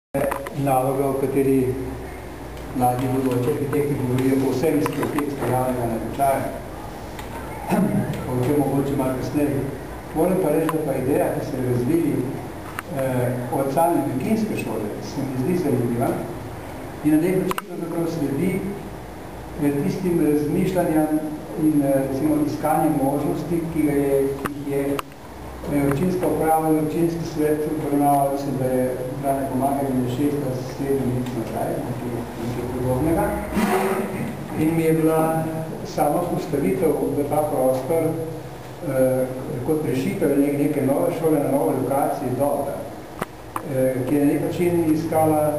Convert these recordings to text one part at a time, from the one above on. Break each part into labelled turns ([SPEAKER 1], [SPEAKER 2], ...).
[SPEAKER 1] naloga, v kateri mladi bodoči arhitekti govorijo povsem iz konteksta javnega natečaja. O tem mogoče malo kasneje. Moram pa reči, da pa ideja, ki se je razvili od same Mekinske šole, se mi zdi zanimiva in na nek način pravzaprav sledi tistim razmišljanjem in recimo iskanjem možnosti, ki je občinska uprava in občinski svet obravnaval, mislim, da je upravne pomaganje na 6-7 let nazaj, nekaj podobnega. In mi je bila sama postavitev v ta prostor kot rešitev neke nove šole na nove lokaciji dobra, ki je na nek način iskala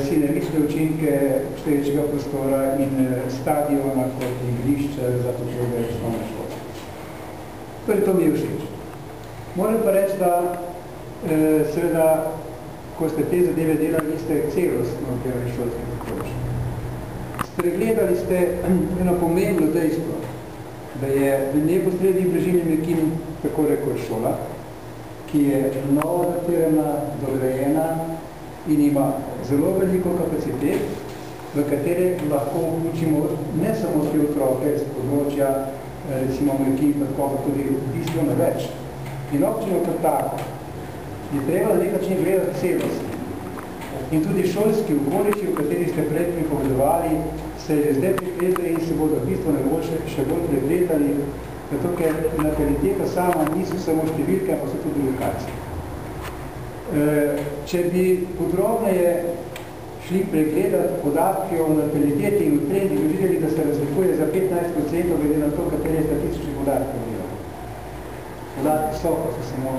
[SPEAKER 1] sinergične učinke obstoječega prostora in stadiona kot igrišče za potrebe osnovne šole. Torej, to mi je všeč. Moram pa reči, da seveda, ko ste te zadeve delali, ste celostno delali šolske okoliščine. Spregledali ste eno pomembno dejstvo, da je v neposredni bližini Mekin tako rekoč šola, ki je novo datirana, dograjena in ima zelo veliko kapacitet, v katere lahko vključimo ne samo te otroke z področja, recimo Mekin, tako tudi bistveno več. In občino kot tako je treba na nek način gledati celostno. In tudi šolski okoliši, v kateri ste prej pripovedovali, se je zdaj pripletali in se bodo bistveno še bolj pripletali, zato ker nataliteta sama niso samo številke, pa so tudi lokacije. Če bi podrobneje šli pregledati podatke o nataliteti in v trendi, bi videli, da se razlikuje za 15% glede na to, katere statistične podatke imamo. Podatki so, pa so samo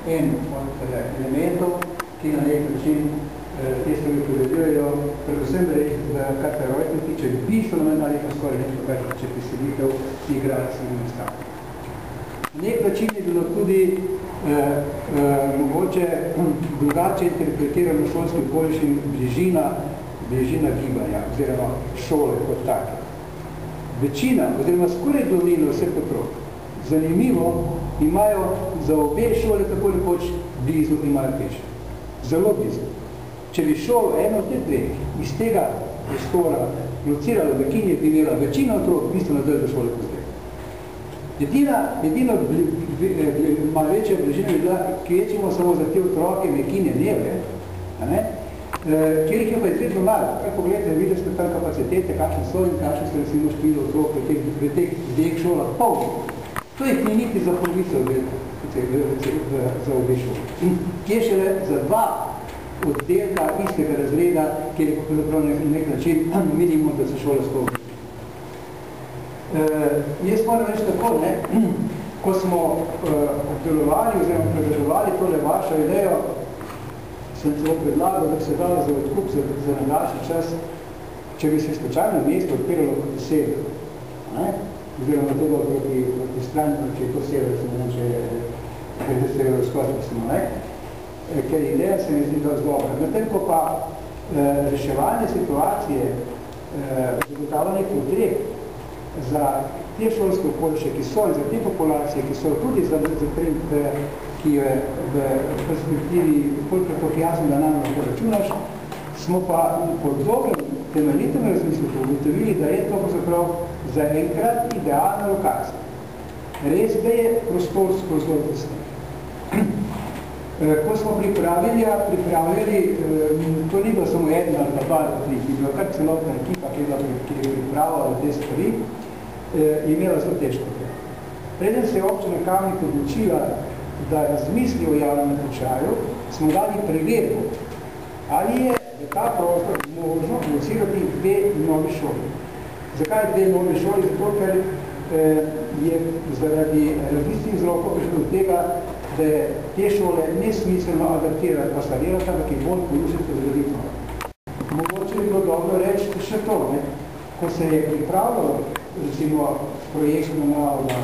[SPEAKER 1] en od elementov, ki na nek način te stvari povedujejo, predvsem reči, da kar se rojte tiče, bistveno manj ali pa skoraj nekaj več, če priselitev migracij in ostalo. Na nek način je bilo tudi mogoče drugače interpretirano šolski okoliščin bližina gibanja, oziroma šole kot take. Večina, oziroma skoraj glavnina vseh otrok, zanimivo, imajo za obe šole tako lepoč blizu imajo peš. Zelo blizu. Če bi šel eno od teh dveh iz tega prostora lociralo v Mekinje, bi imela večina otrok bistveno dalj do šole kot zdaj. Edino malo večja bližina je bila, ki večimo samo za te otroke Mekinje dneve, kjer jih je pa izredno malo. Kaj pogledajte, videli ste tam kapacitete, kakšne so in kakšne so recimo število otrok v teh dveh šolah polno. To jih ni niti za polovico za obe šole. In kje šele za dva oddelka istega razreda, kjer je na nek način minimum, da se šole skozi. Jaz moram reči tako, ko smo obdelovali oziroma predržovali tole vašo idejo, sem celo predlagal, da bi se dala za odkup za nadaljši čas, če bi se slučajno mesto odpiralo kot sever. Oziroma to bilo proti strani, če je to sever, se ne če je severovzhod, ker ideja se mi zdi dosti dobra. Medtem ko pa reševanje situacije, zagotavljanje potreb za te šolske okoliše, ki so in za te populacije, ki so tudi za trend, ki je v perspektivi koliko jasno, da nam lahko računaš, smo pa po dolgem temeljitem razmislu ugotovili, da je to pravzaprav za enkrat idealna lokacija. Res, da je prostorsko zelo tesno. Ko smo pripravljali, to ni bilo samo eden ali pa dva ali tri, ki je bila kar celotna ekipa, ki je pripravljala te stvari, je imela zelo težko. Preden se je občina Kamnik odločila, da razmisli o javnem natečaju, smo dali preverbo, ali je ta prostor možno locirati dve novi šoli. Zakaj dve nove šoli? Zato, ker je zaradi različnih vzrokov prišlo do tega, da je te šole nesmiselno adaptirati pa stavirati, ampak je bolj porušiti zgraditi. Mogoče bi bilo dobro reči še to, ko se je pripravljalo recimo projektno naloga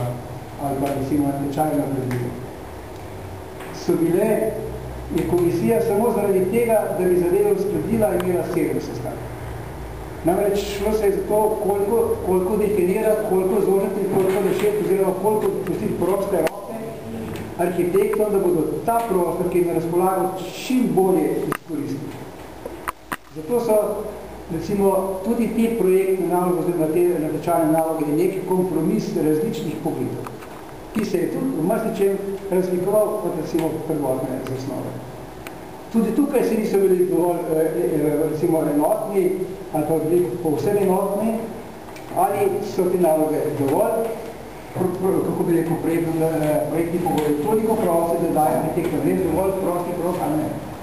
[SPEAKER 1] ali pa recimo natečajno gradilo. Je komisija samo zaradi tega, da bi zadeva uskladila in imela 7 sestavov. Namreč šlo se je za to, koliko definirati, koliko zložiti, koliko rešiti, oziroma koliko pustiti proste roke arhitektom, da bodo ta prostor, ki je na razpolago, čim bolje izkoristili. Zato so recimo tudi te projektne naloge, oziroma te natečajne naloge, neki kompromis različnih pogledov, ki se je tudi v marsičem razlikoval kot recimo prvotne zasnove. Tudi tukaj se niso bili dovolj recimo enotni ali pa bili povsem enotni, ali so te naloge dovolj, kako bi rekel, projektni pogoji, toliko prosti, da dajo arhitektor, ne dovolj prosti, ali ne.